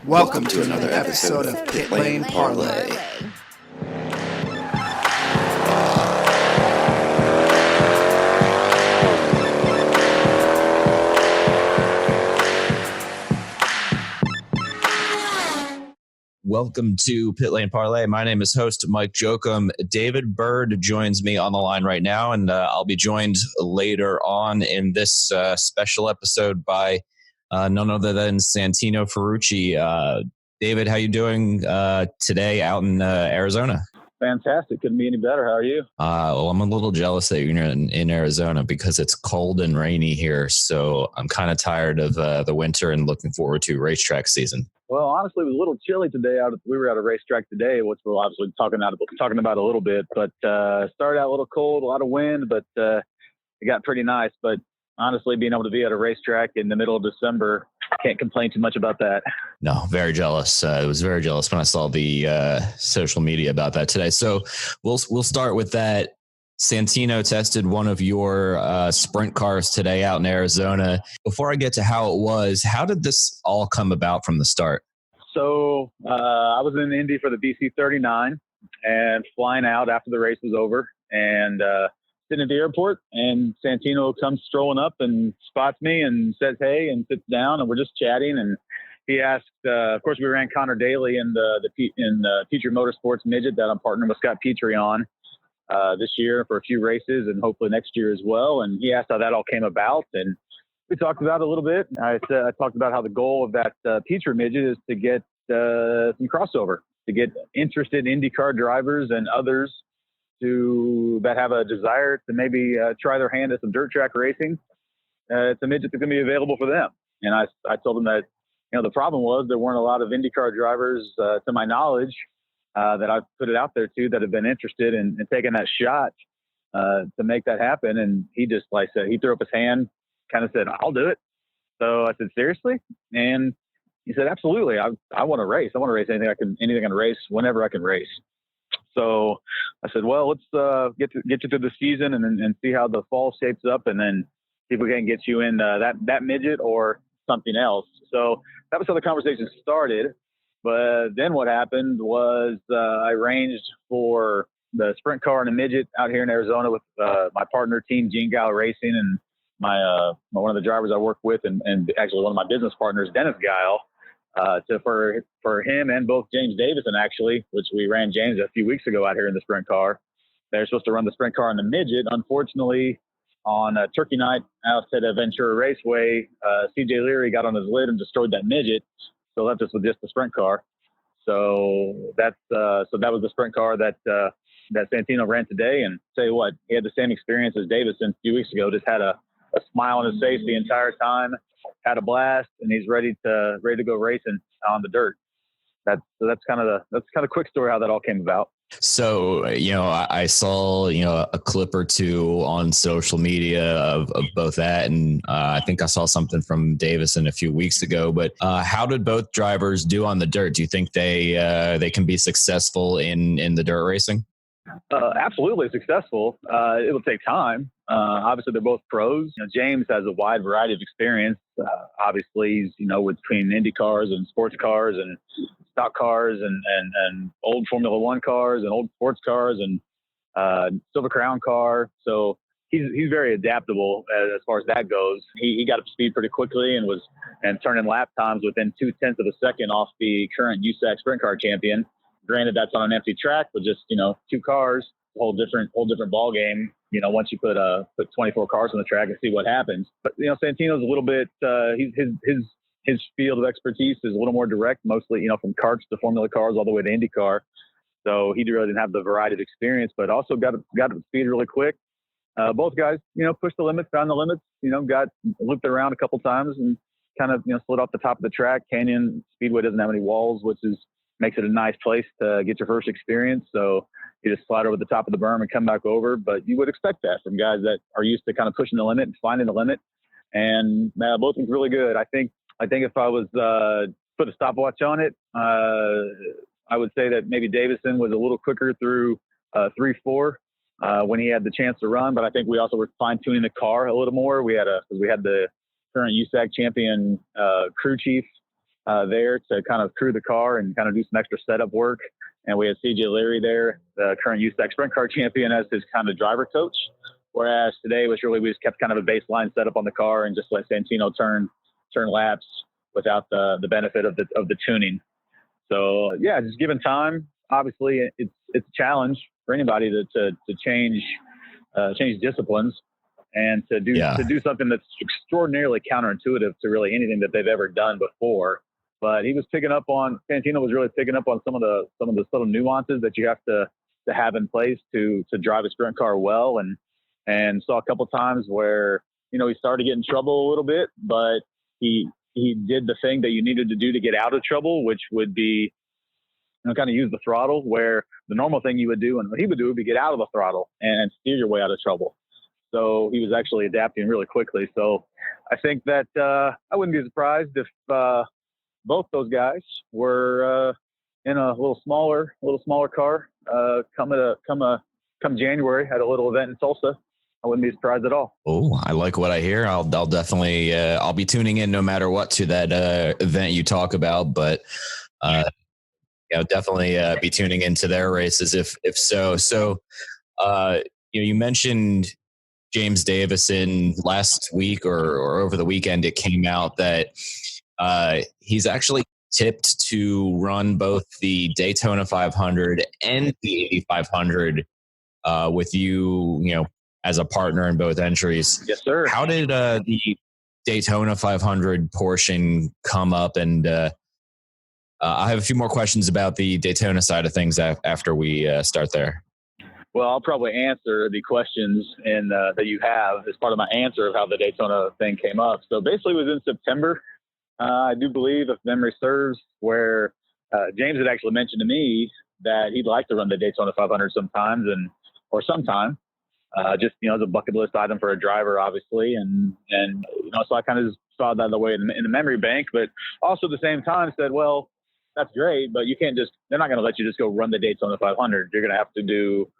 Welcome to another episode of Pit Lane Parlay. Welcome to Pit Lane Parlay. My name is host Mike Jokum. David Byrd joins me on the line right now, and I'll be joined later on in this special episode by none other than Santino Ferrucci. David, how you doing today out in Arizona? Fantastic. Couldn't be any better. How are you? Well, I'm a little jealous that you're in Arizona because it's cold and rainy here. So I'm kind of tired of the winter and looking forward to racetrack season. Well, honestly, it was a little chilly today. We were at a racetrack today, which we'll obviously talking about a little bit. But started out a little cold, a lot of wind, but it got pretty nice. But honestly, being able to be at a racetrack in the middle of December, can't complain too much about that. No, very jealous. I was very jealous when I saw the social media about that today. So we'll start with that. Santino tested one of your sprint cars today out in Arizona. Before I get to how it was, how did this all come about from the start? So I was in Indy for the BC39 and flying out after the race was over and sitting at the airport, and Santino comes strolling up and spots me and says, hey, and sits down, and we're just chatting. And he asked, of course, we ran Connor Daly in the Petrie Motorsports Midget that I'm partnering with Scott Petrie on this year for a few races and hopefully next year as well. And he asked how that all came about, and we talked about it a little bit. I talked about how the goal of that Petrie Midget is to get some crossover, to get interested IndyCar drivers and others that have a desire to maybe try their hand at some dirt track racing. It's a midget that's going to be available for them. And I told them that, the problem was there weren't a lot of IndyCar drivers, to my knowledge, that I've put it out there to that have been interested in taking that shot to make that happen. And he just he threw up his hand, kind of said, I'll do it. So I said, seriously? And he said, absolutely. I want to race. I want to race anything I can race whenever I can race. So I said, well, let's get you through the season and see how the fall shapes up, and then see if we can get you in that midget or something else. So that was how the conversation started. But then what happened was I arranged for the sprint car and a midget out here in Arizona with my partner, Team Gene Gale Racing, and my one of the drivers I work with, and actually one of my business partners, Dennis Gile. For him and both James Davison, actually, which we ran James a few weeks ago out here in the sprint car. They're supposed to run the sprint car and the midget. Unfortunately, on Turkey night out at Ventura Raceway, CJ Leary got on his lid and destroyed that midget. So left us with just the sprint car. So that was the sprint car that Santino ran today. And tell you what, he had the same experience as Davison a few weeks ago. Just had a smile on his face the entire time. Had a blast, and he's ready to go racing on the dirt. That's kind of quick story how that all came about. So, I saw, a clip or two on social media of both that. And I think I saw something from Davison a few weeks ago, but how did both drivers do on the dirt? Do you think they can be successful in the dirt racing? Absolutely successful. It will take time. Obviously, they're both pros. James has a wide variety of experience. Obviously, he's between Indy cars and sports cars and stock cars and old Formula One cars and old sports cars and Silver Crown car. So he's very adaptable as far as that goes. He got up to speed pretty quickly and turning lap times within 0.2 of a second off the current USAC sprint car champion. Granted, that's on an empty track with just two cars. Whole different ball game. Once you put 24 cars on the track and see what happens. But Santino's a little bit. His field of expertise is a little more direct, mostly from karts to Formula cars all the way to IndyCar. So he really didn't have the variety of experience, but also got up to speed really quick. Both guys, pushed the limits, found the limits. Got looped around a couple times and kind of slid off the top of the track. Canyon Speedway doesn't have any walls, which is makes it a nice place to get your first experience. So you just slide over the top of the berm and come back over. But you would expect that from guys that are used to kind of pushing the limit and finding the limit. And both things really good. I think if I was put a stopwatch on it, I would say that maybe Davison was a little quicker through 3-4 when he had the chance to run. But I think we also were fine tuning the car a little more. We had the current USAC champion crew chief there to kind of crew the car and kind of do some extra setup work. And we had CJ Leary there, the current USAC sprint car champion, as his kind of driver coach. Whereas today was really, we just kept kind of a baseline setup on the car and just let Santino turn laps without the benefit of the tuning. So yeah, just given time, obviously it's a challenge for anybody to change disciplines and to do something that's extraordinarily counterintuitive to really anything that they've ever done before. But Santino was really picking up on some of the subtle nuances that you have to have in place to drive a sprint car well, and saw a couple times where, he started to get in trouble a little bit, but he did the thing that you needed to do to get out of trouble, which would be, kind of use the throttle, where the normal thing you would do and what he would do would be get out of the throttle and steer your way out of trouble. So he was actually adapting really quickly. So I think that I wouldn't be surprised if both those guys were in a little smaller car come January at a little event in Tulsa. I wouldn't be surprised at all. Oh, I like what I hear. I'll definitely I'll be tuning in no matter what to that event you talk about. But definitely be tuning into their races if so. So you mentioned James Davison last week or over the weekend. It came out that he's actually tipped to run both the Daytona 500 and the Indy 500 with you as a partner in both entries. Yes, sir. How did the Daytona 500 portion come up? And I have a few more questions about the Daytona side of things after we start there. Well, I'll probably answer the questions that you have as part of my answer of how the Daytona thing came up. So basically it was in September, I do believe, if memory serves, where James had actually mentioned to me that he'd like to run the Daytona 500 sometime, just as a bucket list item for a driver, obviously, and so I kind of just saw that the way in the memory bank, but also at the same time said, well, that's great, but they're not going to let you just go run the Daytona 500. You're going to have to do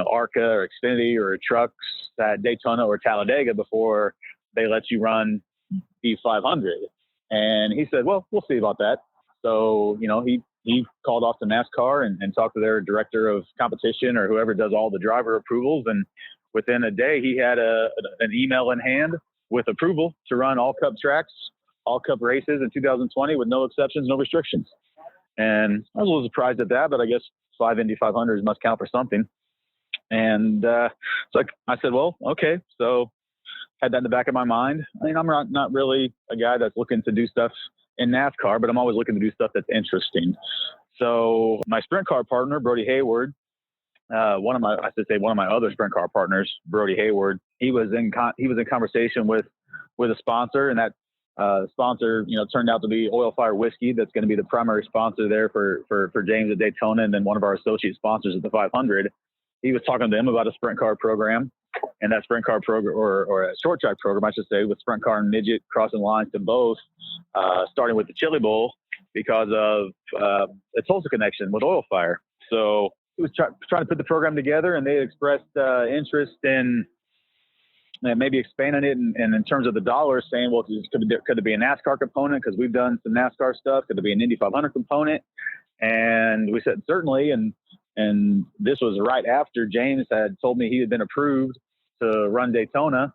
ARCA or Xfinity or trucks at Daytona or Talladega before they let you run the 500. And he said, well, we'll see about that. So he called off to NASCAR and talked to their director of competition or whoever does all the driver approvals. And within a day, he had an email in hand with approval to run all Cup tracks, all Cup races in 2020 with no exceptions, no restrictions. And I was a little surprised at that, but I guess 5 Indy 500s must count for something. And so I said, well, okay. So had that in the back of my mind. I mean, I'm not really a guy that's looking to do stuff in NASCAR, but I'm always looking to do stuff that's interesting. So my sprint car partner, Brody Hayward, one of my other sprint car partners, Brody Hayward, he was in conversation with a sponsor, and that sponsor, turned out to be Oil Fire Whiskey. That's going to be the primary sponsor there for James at Daytona, and then one of our associate sponsors at the 500. He was talking to them about a sprint car program, and that sprint car program, or a short track program, I should say, with sprint car and midget crossing lines to both, starting with the Chili Bowl because of a Tulsa connection with Oil Fire. So he was trying to put the program together, and they expressed interest in maybe expanding it and in terms of the dollars, saying, well, could it be a NASCAR component? Because we've done some NASCAR stuff. Could it be an Indy 500 component? And we said, certainly. And this was right after James had told me he had been approved to run Daytona.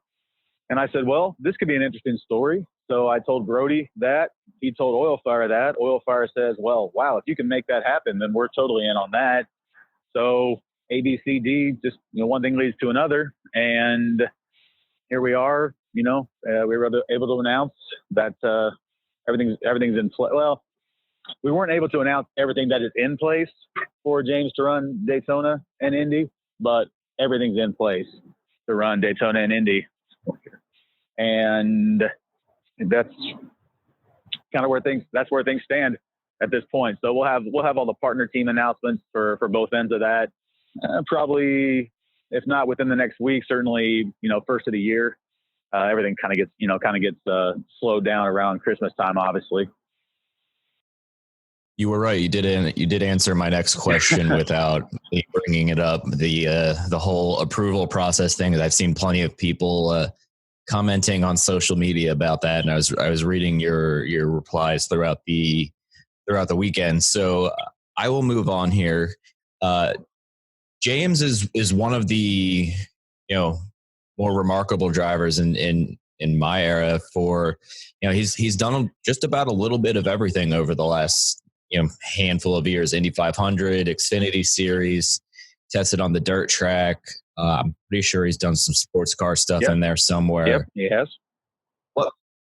And I said, well, this could be an interesting story. So I told Brody that. He told Oil Fire that. Oil Fire says, well, wow, if you can make that happen, then we're totally in on that. So A, B, C, D, just, one thing leads to another. And here we are, we were able to announce that everything's in place. Well, we weren't able to announce everything that is in place for James to run Daytona and Indy, but everything's in place to run Daytona and Indy. And that's kind of where things stand. at this point. So we'll have all the partner team announcements for both ends of that. Probably, if not within the next week, certainly, first of the year. Everything kind of gets slowed down around Christmas time, obviously. You were right. You did answer my next question without me bringing it up. The whole approval process thing. I've seen plenty of people commenting on social media about that, and I was reading your replies throughout the weekend. So I will move on here. James is one of the more remarkable drivers in my era. For he's done just about a little bit of everything over the last handful of years. Indy 500, Xfinity Series, tested on the dirt track. I'm pretty sure he's done some sports car stuff in there somewhere. Yep, he has.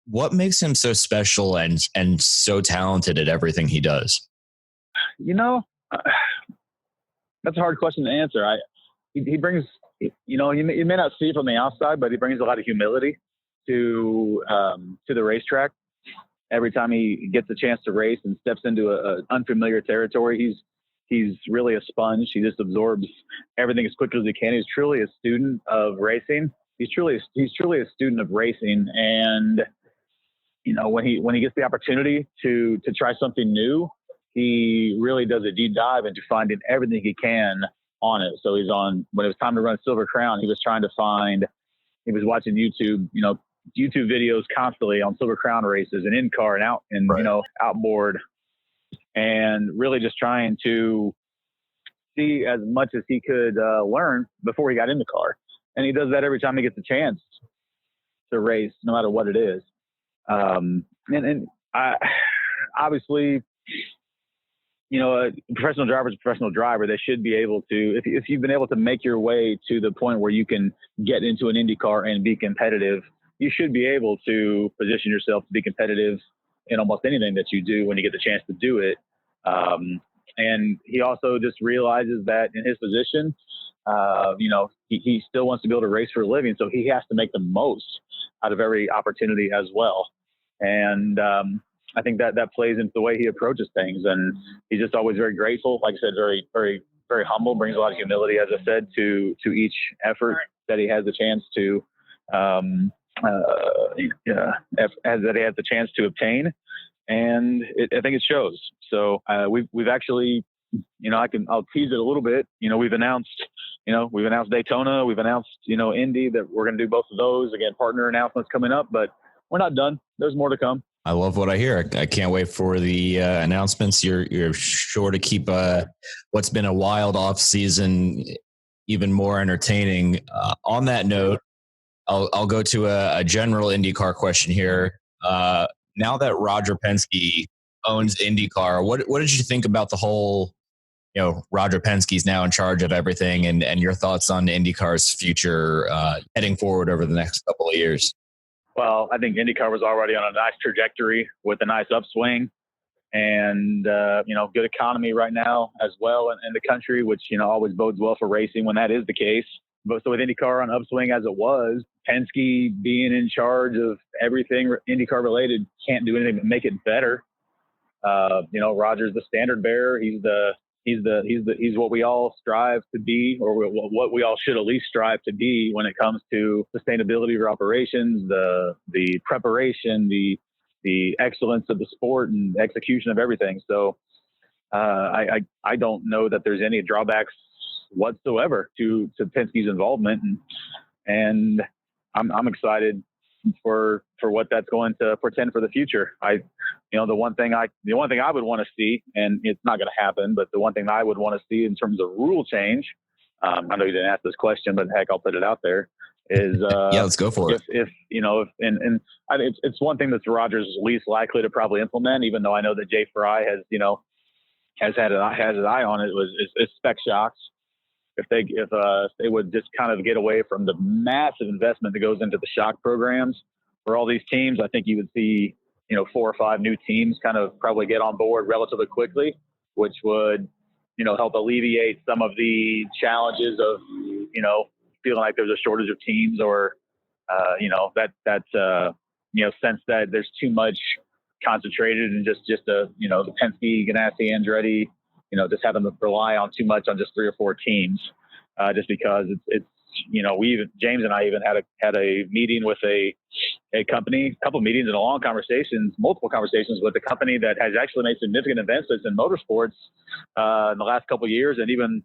What makes him so special and so talented at everything he does? That's a hard question to answer. He brings, you may not see it from the outside, but he brings a lot of humility to the racetrack. Every time he gets a chance to race and steps into an unfamiliar territory, he's really a sponge. He just absorbs everything as quickly as he can. He's truly a student of racing. He's truly a student of racing. And when he gets the opportunity to try something new, he really does a deep dive into finding everything he can on it. So when it was time to run Silver Crown, he was watching YouTube videos constantly on Silver Crown races and in-car and out and, outboard, and really just trying to see as much as he could learn before he got in the car. And he does that every time he gets a chance to race, no matter what it is. Obviously, a professional driver is a professional driver. They should be able to, if you've been able to make your way to the point where you can get into an Indy car and be competitive, you should be able to position yourself to be competitive in almost anything that you do when you get the chance to do it. And he also just realizes that in his position, he still wants to be able to race for a living. So he has to make the most out of every opportunity as well. And I think that plays into the way he approaches things. And he's just always very grateful. Like I said, very, very, very humble, brings a lot of humility, as I said, to each effort that he has the chance to, that he has the chance to obtain. And I think it shows. So we've actually, I'll tease it a little bit. We've announced Daytona, we've announced, Indy, that we're going to do both of those. Again, partner announcements coming up, but we're not done. There's more to come. I love what I hear. I can't wait for the announcements. You're sure to keep what's been a wild off season even more entertaining. On that note, I'll go to a general IndyCar question here. Now that Roger Penske owns IndyCar, what did you think about the whole, Roger Penske's now in charge of everything, and your thoughts on IndyCar's future heading forward over the next couple of years? Well, I think IndyCar was already on a nice trajectory with a nice upswing and, good economy right now as well in the country, which, always bodes well for racing when that is the case. But so with IndyCar on upswing as it was, Penske being in charge of everything IndyCar related can't do anything but make it better. Roger's the standard bearer. He's what we all strive to be, or what we all should at least strive to be when it comes to sustainability of your operations, the preparation, the excellence of the sport and execution of everything. So I don't know that there's any drawbacks whatsoever to Penske's involvement, and I'm excited for what that's going to portend for the future. The one thing I would want to see, and it's not going to happen, but the one thing I would want to see in terms of rule change, I know you didn't ask this question, but heck, I'll put it out there, is yeah, let's go for it. It's one thing that Rogers is least likely to probably implement, even though I know that Jay Fry has his eye on it, is spec shocks. If they would just kind of get away from the massive investment that goes into the shock programs for all these teams, I think you would see, 4 or 5 new teams kind of probably get on board relatively quickly, which would, help alleviate some of the challenges of, feeling like there's a shortage of teams, or, sense that there's too much concentrated and just the Penske, Ganassi, Andretti, just having to rely on too much on just 3 or 4 teams, just because it's James and I even had a meeting with a company, a couple of meetings and multiple conversations with a company that has actually made significant investments in motorsports in the last couple of years, and even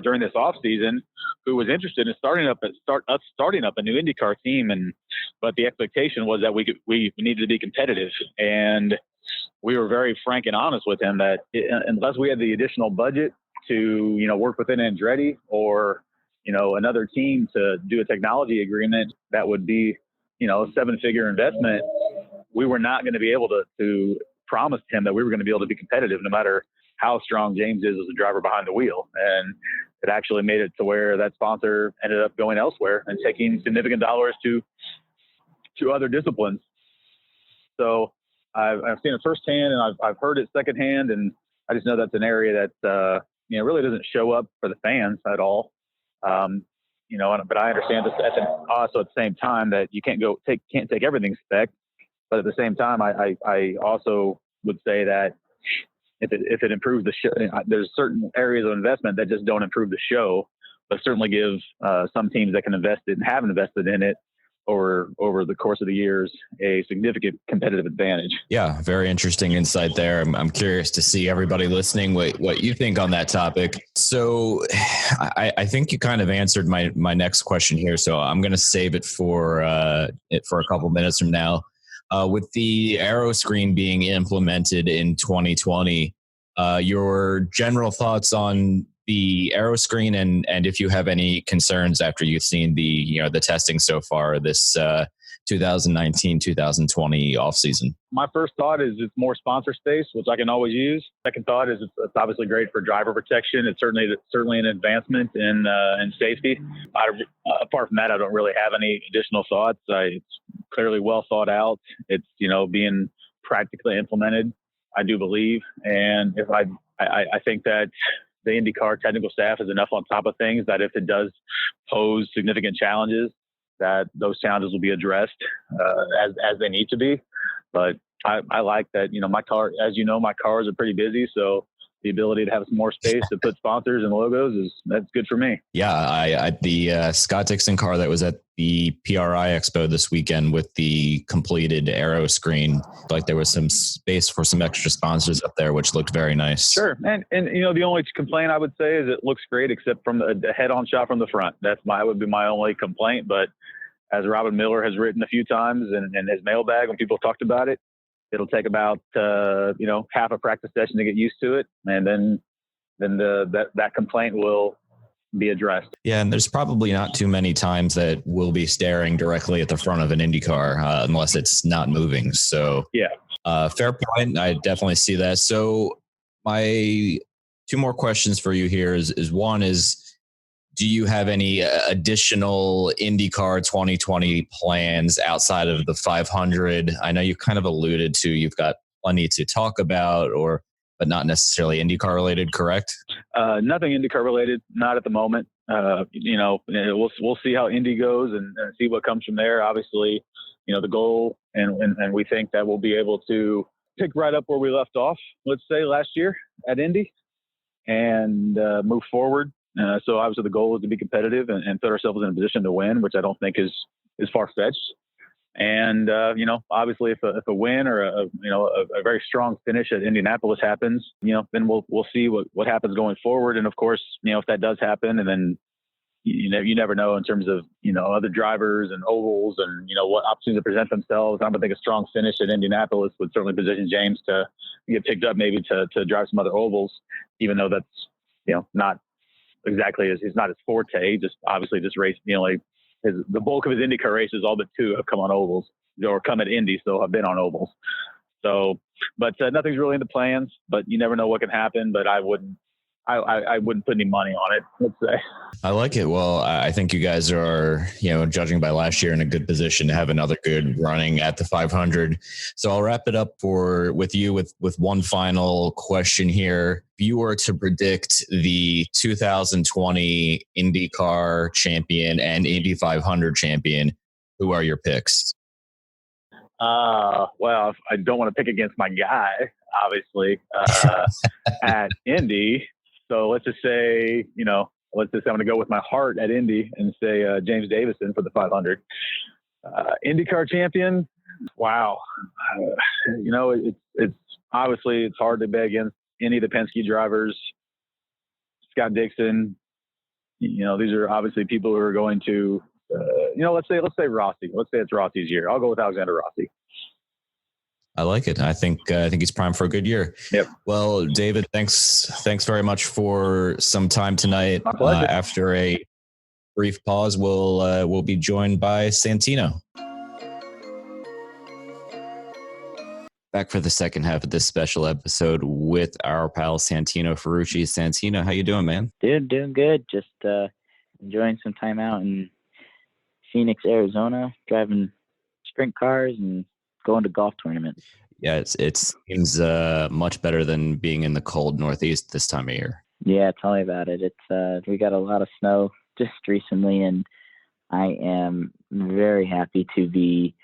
during this off season, who was interested in starting up a new IndyCar team, but the expectation was that we needed to be competitive, and we were very frank and honest with him that unless we had the additional budget to work within Andretti or another team to do a technology agreement that would be a 7-figure investment, we were not going to be able to promise him that we were going to be able to be competitive no matter how strong James is as a driver behind the wheel. And it actually made it to where that sponsor ended up going elsewhere and taking significant dollars to other disciplines. So I've seen it firsthand, and I've heard it secondhand, and I just know that's an area that really doesn't show up for the fans at all. But I understand this also at the same time that you can't take everything spec, but at the same time, I also would say that if it improves the show, there's certain areas of investment that just don't improve the show, but certainly give some teams that can invest it and have invested in it over the course of the years a significant competitive advantage. Yeah, very interesting insight there. I'm curious to see everybody listening what you think on that topic. So I think you kind of answered my next question here, so I'm going to save it for a couple minutes from now. With the aeroscreen being implemented in 2020, your general thoughts on the aeroscreen and if you have any concerns after you've seen the testing so far this 2019-2020 off season? My first thought is it's more sponsor space, which I can always use. Second thought is it's obviously great for driver protection. It's certainly an advancement in safety. Apart from that, I don't really have any additional thoughts. It's clearly well thought out. It's being practically implemented, I do believe, and if I think that the IndyCar technical staff is enough on top of things that if it does pose significant challenges, that those challenges will be addressed as they need to be. But I like that, my car, as my cars are pretty busy. So the ability to have some more space to put sponsors and logos that's good for me. Yeah. The Scott Dixon car that was at the PRI Expo this weekend with the completed aero screen, like there was some space for some extra sponsors up there, which looked very nice. Sure. And the only complaint I would say is it looks great, except from the head-on shot from the front. Would be my only complaint. But as Robin Miller has written a few times in his mailbag when people talked about it, it'll take about half a practice session to get used to it, and then that complaint will be addressed. Yeah, and there's probably not too many times that we'll be staring directly at the front of an Indy car unless it's not moving. So yeah, fair point. I definitely see that. So my 2 more questions for you here is one is, do you have any additional IndyCar 2020 plans outside of the 500? I know you kind of alluded to you've got plenty to talk about, but not necessarily IndyCar related, correct? Nothing IndyCar related, not at the moment. We'll see how Indy goes and see what comes from there. Obviously, the goal, and we think that we'll be able to pick right up where we left off, let's say last year at Indy, and move forward. So obviously the goal is to be competitive and put ourselves in a position to win, which I don't think is far-fetched. And, obviously if a win or a very strong finish at Indianapolis happens, then we'll see what happens going forward. And of course, if that does happen, and then, you never know in terms of, other drivers and ovals and, what opportunities present themselves. I don't think a strong finish at Indianapolis would certainly position James to get picked up, maybe to drive some other ovals, even though that's, not exactly he's not his forte. Just obviously this race, the bulk of his IndyCar races, all but 2 have come on ovals or come at Indy, so have been on ovals. So, but nothing's really in the plans. But you never know what can happen. But I wouldn't put any money on it, let's say. I like it. Well, I think you guys are, judging by last year, in a good position to have another good running at the 500. So I'll wrap it up with you with one final question here. If you were to predict the 2020 IndyCar champion and Indy 500 champion, who are your picks? Well, I don't want to pick against my guy, obviously, at Indy. So let's just say, I'm going to go with my heart at Indy and say James Davison for the 500. IndyCar champion. Wow. It's obviously it's hard to bet against any of the Penske drivers. Scott Dixon. These are obviously people who are going to. Let's say Rossi. Let's say it's Rossi's year. I'll go with Alexander Rossi. I like it. I think he's primed for a good year. Yep. Well, David, thanks very much for some time tonight. My pleasure. After a brief pause, we'll be joined by Santino. Back for the second half of this special episode with our pal Santino Ferrucci. Santino, how you doing, man? Dude, doing good. Just enjoying some time out in Phoenix, Arizona, driving sprint cars and going to golf tournaments. Yeah, it seems much better than being in the cold Northeast this time of year. Yeah, tell me about it. It's we got a lot of snow just recently, and I am very happy to be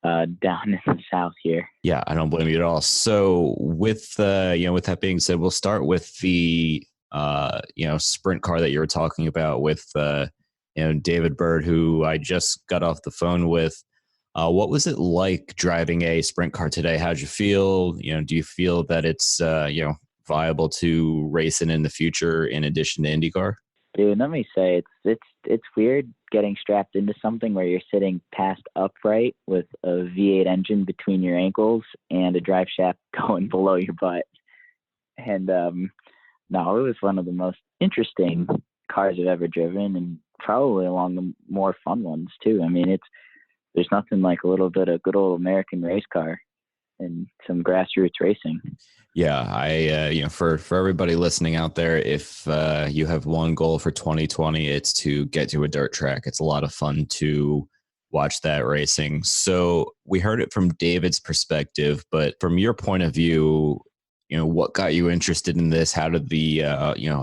down in the south here. Yeah, I don't blame you at all. So with that being said, we'll start with the sprint car that you were talking about with David Byrd, who I just got off the phone with. What was it like driving a sprint car today? How'd you feel? Do you feel that it's viable to race it in the future in addition to IndyCar? Dude, let me say it's weird getting strapped into something where you're sitting past upright with a V8 engine between your ankles and a drive shaft going below your butt. And no, it was one of the most interesting cars I've ever driven, and probably along the more fun ones too. I mean, there's nothing like a little bit of good old American race car and some grassroots racing. Yeah, I for everybody listening out there, if you have one goal for 2020, it's to get to a dirt track. It's a lot of fun to watch that racing. So we heard it from David's perspective, but from your point of view, what got you interested in this? How did the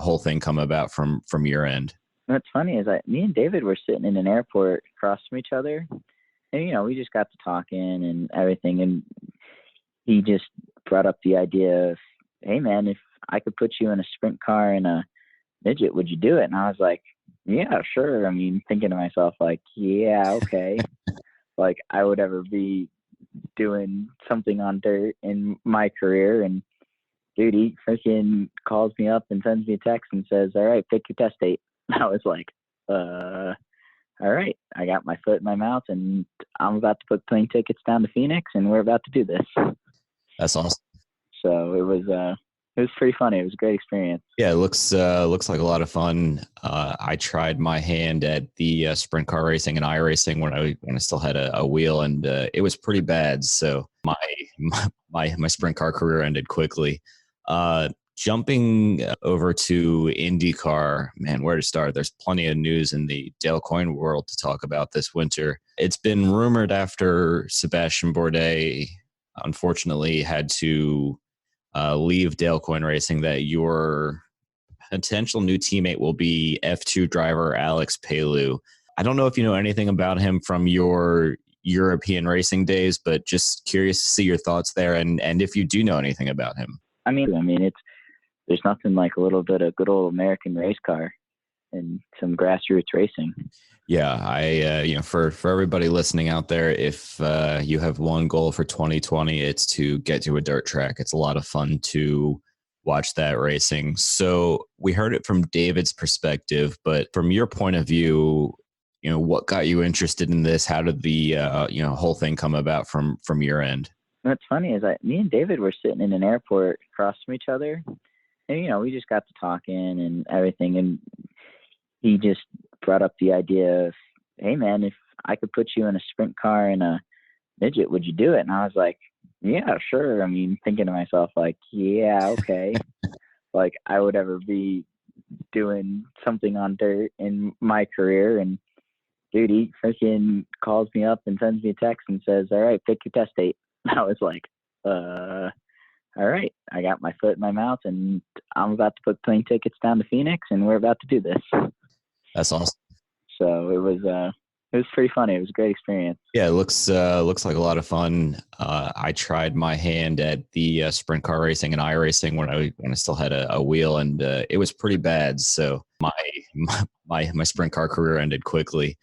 whole thing come about from your end? What's funny is me and David were sitting in an airport across from each other, and we just got to talking and everything, and he just brought up the idea of, hey man, if I could put you in a sprint car and a midget, would you do it? And I was like, yeah, sure. I mean, thinking to myself, like, yeah, okay. Like, I would ever be doing something on dirt in my career. And dude, he freaking calls me up and sends me a text and says, all right, pick your test date. And I was like, all right. I got my foot in my mouth and I'm about to book plane tickets down to Phoenix and we're about to do this. That's awesome. So it was pretty funny. It was a great experience. Yeah, it looks like a lot of fun. I tried my hand at the sprint car racing and iRacing when I still had a wheel, and it was pretty bad. So my sprint car career ended quickly. Jumping over to IndyCar, man, where to start? There's plenty of news in the Dale Coyne world to talk about this winter. It's been rumored after Sebastian Bourdais unfortunately had to leave Dale Coyne Racing that your potential new teammate will be F2 driver Alex Palou. I don't know if you know anything about him from your European racing days, but just curious to see your thoughts there, and if you do know anything about him. I mean, there's nothing like a little bit of good old American race car and some grassroots racing. Yeah, I for everybody listening out there, if you have one goal for 2020, it's to get to a dirt track. It's a lot of fun to watch that racing. So we heard it from David's perspective, but from your point of view, what got you interested in this? How did the whole thing come about from your end? What's funny is me and David were sitting in an airport across from each other, and we just got to talking and everything, and he just brought up the idea of, hey man, if I could put you in a sprint car and a midget, would you do it? And I was like, yeah, sure. I mean, thinking to myself, like, yeah, okay. Like, I would ever be doing something on dirt in my career. And dude, he freaking calls me up and sends me a text and says, all right, pick your test date. And I was like, all right. I got my foot in my mouth and I'm about to book plane tickets down to Phoenix and we're about to do this. That's awesome. So it was It was pretty funny. It was a great experience. Yeah, it looks like a lot of fun. I tried my hand at the sprint car racing and iRacing when I still had a wheel, and it was pretty bad. So my sprint car career ended quickly.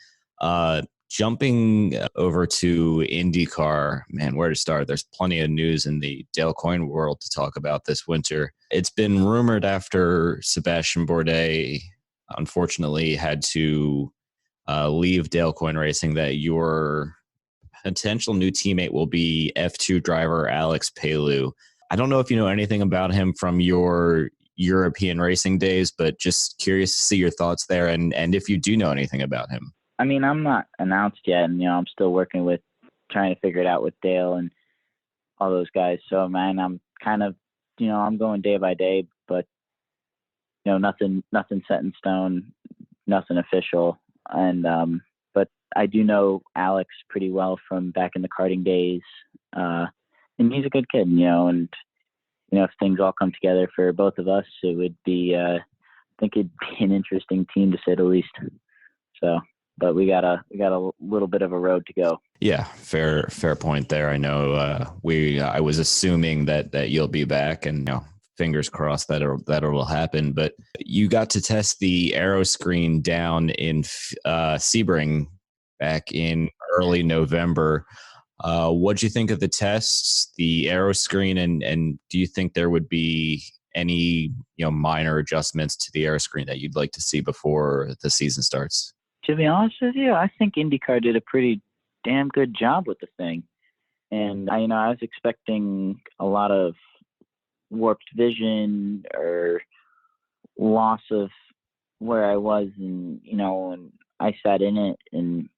Jumping over to IndyCar, man, where to start? There's plenty of news in the Dale Coyne world to talk about this winter. It's been rumored after Sebastian Bourdais unfortunately had to leave Dale Coyne Racing that your potential new teammate will be F2 driver Alex Palou. I don't know if you know anything about him from your European racing days, but just curious to see your thoughts there and if you do know anything about him. I mean, I'm not announced yet, and I'm still working with trying to figure it out with Dale and all those guys. So, man, I'm kind of, I'm going day by day, but nothing set in stone, nothing official. And but I do know Alex pretty well from back in the karting days, and he's a good kid, and if things all come together for both of us, it would be I think it'd be an interesting team to say the least. So. But we got a little bit of a road to go. Yeah, fair point there. I know I was assuming that you'll be back, and fingers crossed that will happen. But you got to test the aeroscreen down in Sebring back in early November. What'd you think of the tests, the aeroscreen, and do you think there would be any minor adjustments to the aeroscreen that you'd like to see before the season starts? To be honest with you, I think IndyCar did a pretty damn good job with the thing. And I was expecting a lot of warped vision or loss of where I was, and and I sat in it, and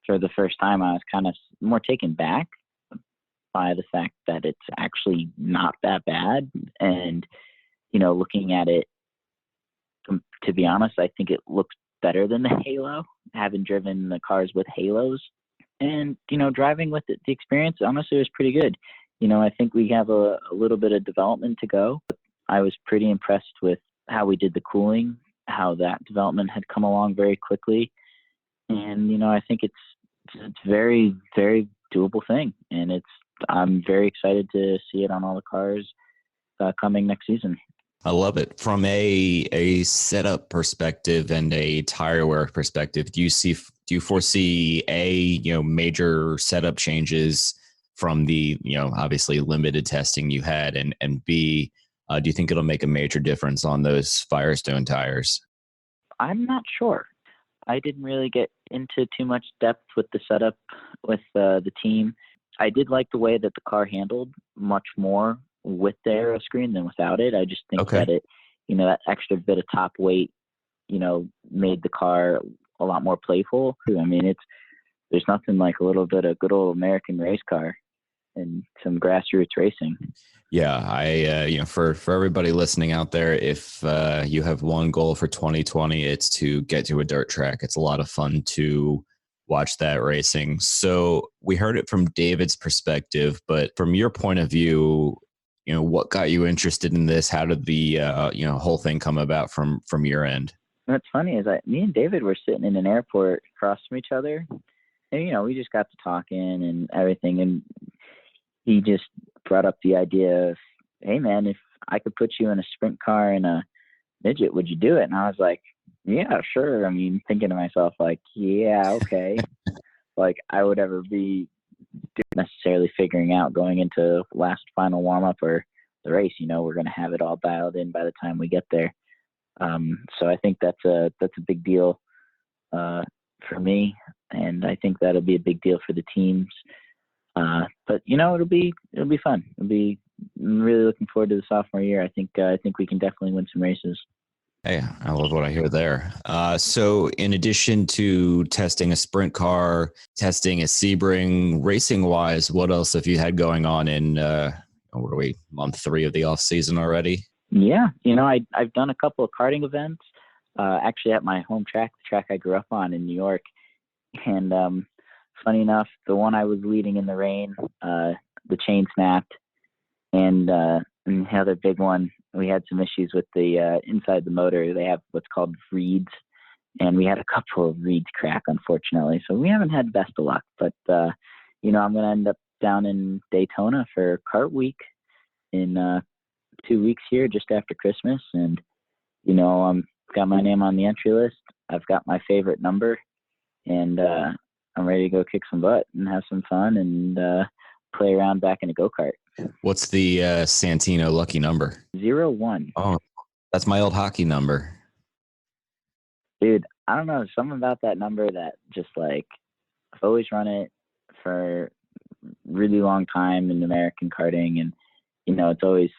for the first time I was kind of more taken back by the fact that it's actually not that bad. And looking at it, to be honest, I think it looks better than the Halo, having driven the cars with Halos. And driving with it, the experience honestly was pretty good. I think we have a little bit of development to go. I was pretty impressed with how we did the cooling, how that development had come along very quickly. And I think it's very, very doable thing, and I'm very excited to see it on all the cars coming next season. I love it. From a setup perspective and a tire wear perspective, do you foresee major setup changes from the obviously limited testing you had, and B, do you think it'll make a major difference on those Firestone tires? I'm not sure. I didn't really get into too much depth with the setup with the team. I did like the way that the car handled much more with the aeroscreen than without it. I just think that it, that extra bit of top weight, made the car a lot more playful. I mean, there's nothing like a little bit of good old American race car and some grassroots racing. Yeah, I for everybody listening out there, if you have one goal for 2020, it's to get to a dirt track. It's a lot of fun to watch that racing. So we heard it from David's perspective, but from your point of view, what got you interested in this? How did the whole thing come about from your end? What's funny is me and David were sitting in an airport across from each other, and we just got to talking and everything, and he just brought up the idea of, hey man, if I could put you in a sprint car and a midget, would you do it? And I was like, yeah, sure. I mean, thinking to myself, like, yeah, okay. Like I would ever be necessarily figuring out going into last final warm up or the race, we're going to have it all dialed in by the time we get there. So I think that's a big deal for me, and I think that'll be a big deal for the teams. But it'll be fun. I'm really looking forward to the sophomore year. I think we can definitely win some races. Hey, I love what I hear there. So in addition to testing a sprint car, testing a Sebring, racing-wise, what else have you had going on in, what are we, month 3 of the off-season already? Yeah, I've done a couple of karting events, actually at my home track, the track I grew up on in New York. And funny enough, the one I was leading in the rain, the chain snapped. And the other big one, we had some issues with the inside the motor. They have what's called reeds, and we had a couple of reeds crack, unfortunately. So we haven't had best of luck. But, I'm going to end up down in Daytona for Kart Week in 2 weeks here, just after Christmas. And, I'm got my name on the entry list. I've got my favorite number, and I'm ready to go kick some butt and have some fun and play around back in a go-kart. What's the Santino lucky number? 01. Oh, that's my old hockey number. Dude, I don't know. Something about that number that just like, I've always run it for a really long time in American karting, and, it's always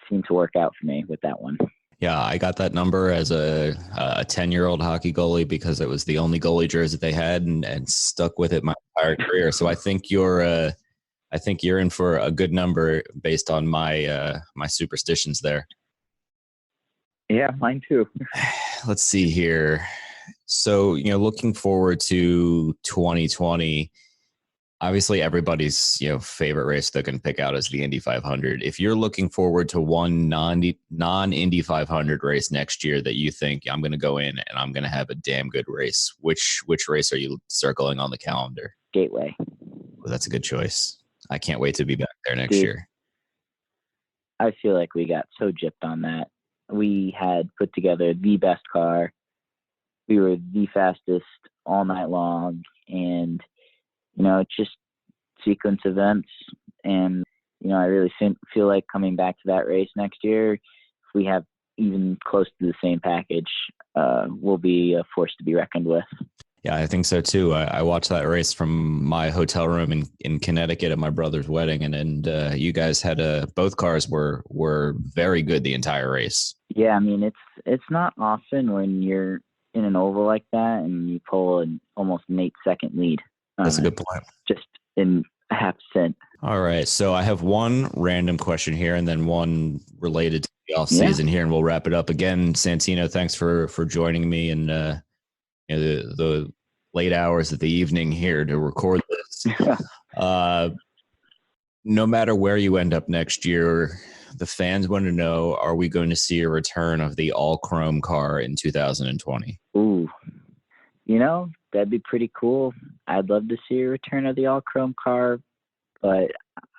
seemed to work out for me with that one. Yeah, I got that number as a 10-year-old hockey goalie because it was the only goalie jersey they had, and stuck with it my entire career. So I think you're in for a good number based on my my superstitions there. Yeah, mine too. Let's see here. So, looking forward to 2020, obviously everybody's, favorite race they can pick out is the Indy 500. If you're looking forward to one non-Indy 500 race next year that you think I'm going to go in and I'm going to have a damn good race, which race are you circling on the calendar? Gateway. Well, that's a good choice. I can't wait to be back there next year. I feel like we got so gypped on that. We had put together the best car. We were the fastest all night long, and it's just sequence events. And I really feel like coming back to that race next year, if we have even close to the same package, we'll be a force to be reckoned with. Yeah, I think so too. I watched that race from my hotel room in Connecticut at my brother's wedding, and you guys had both cars were very good the entire race. Yeah, I mean it's not often when you're in an oval like that and you pull almost an 8-second lead. That's a good point. Just in a half cent. All right, so I have one random question here, and then one related to the off season here, and we'll wrap it up. Again, Santino, thanks for joining me and the late hours of the evening here to record this. No matter where you end up next year, the fans want to know, are we going to see a return of the all chrome car in 2020? Ooh, that'd be pretty cool. I'd love to see a return of the all chrome car, but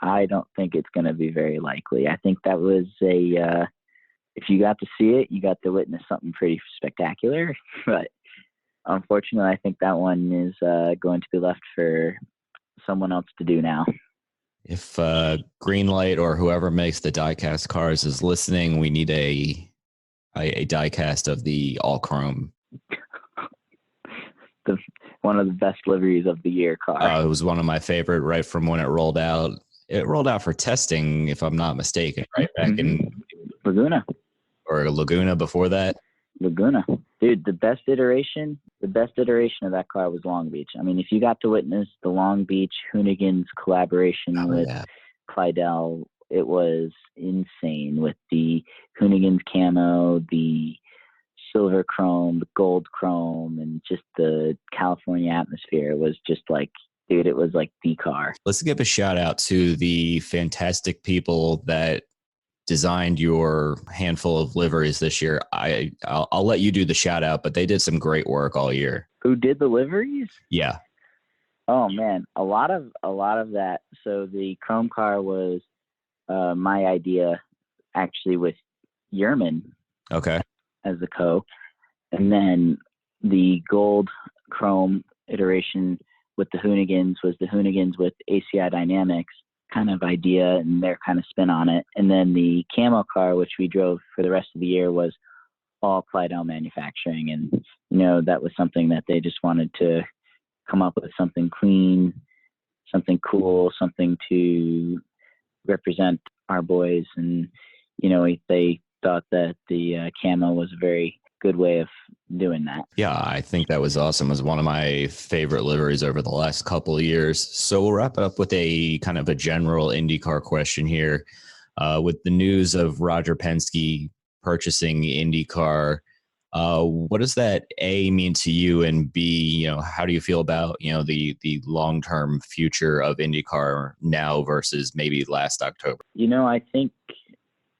I don't think it's going to be very likely. I think that was if you got to see it, you got to witness something pretty spectacular, but unfortunately, I think that one is going to be left for someone else to do now. If Greenlight or whoever makes the diecast cars is listening, we need a diecast of the all chrome. One of the best liveries of the year car. It was one of my favorite right from when it rolled out. It rolled out for testing, if I'm not mistaken, right back in Laguna. Or Laguna before that. Laguna. Dude, the best iteration of that car was Long Beach. I mean, if you got to witness the Long Beach Hoonigans collaboration with Clydell, it was insane with the Hoonigans camo, the silver chrome, the gold chrome, and just the California atmosphere. It was just like, dude, it was like the car. Let's give a shout out to the fantastic people that designed your handful of liveries this year. I'll let you do the shout out, but they did some great work all year. Who did the liveries? Yeah. Oh man, a lot of that. So the chrome car was my idea, actually, with Yerman. Okay. As the co, and then the gold chrome iteration with the Hoonigans was the Hoonigans with ACI Dynamics kind of idea and their kind of spin on it. And then the camo car, which we drove for the rest of the year, was all Clydell manufacturing. And, that was something that they just wanted to come up with something clean, something cool, something to represent our boys. And, they thought that the camo was a very good way of doing that. Yeah, I think that was awesome. It was one of my favorite liveries over the last couple of years. So we'll wrap it up with a kind of a general IndyCar question here. With the news of Roger Penske purchasing IndyCar, what does that A mean to you, and B, how do you feel about, the long-term future of IndyCar now versus maybe last October? I think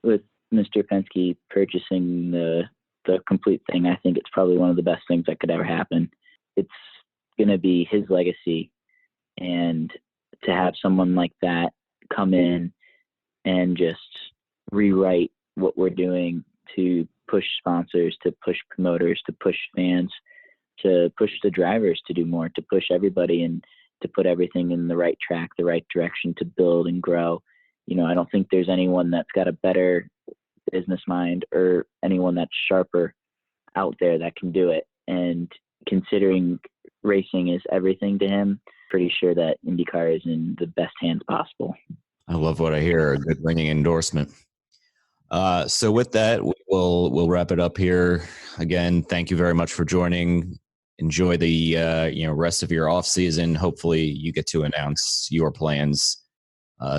with Mr. Penske purchasing the the complete thing. I think it's probably one of the best things that could ever happen. It's going to be his legacy, and to have someone like that come in and just rewrite what we're doing to push sponsors, to push promoters, to push fans, to push the drivers to do more, to push everybody and to put everything in the right track, the right direction to build and grow. You know, I don't think there's anyone that's got a better business mind or anyone that's sharper out there that can do it. And considering racing is everything to him, pretty sure that IndyCar is in the best hands possible. I love what I hear. A good ringing endorsement. So with that, we'll wrap it up here. Again, thank you very much for joining. Enjoy the rest of your off season. Hopefully, you get to announce your plans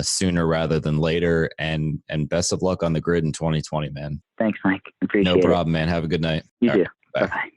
sooner rather than later. And best of luck on the grid in 2020, man. Thanks, Mike. Appreciate it. No problem, man. Have a good night. You All too. right, bye. Bye-bye.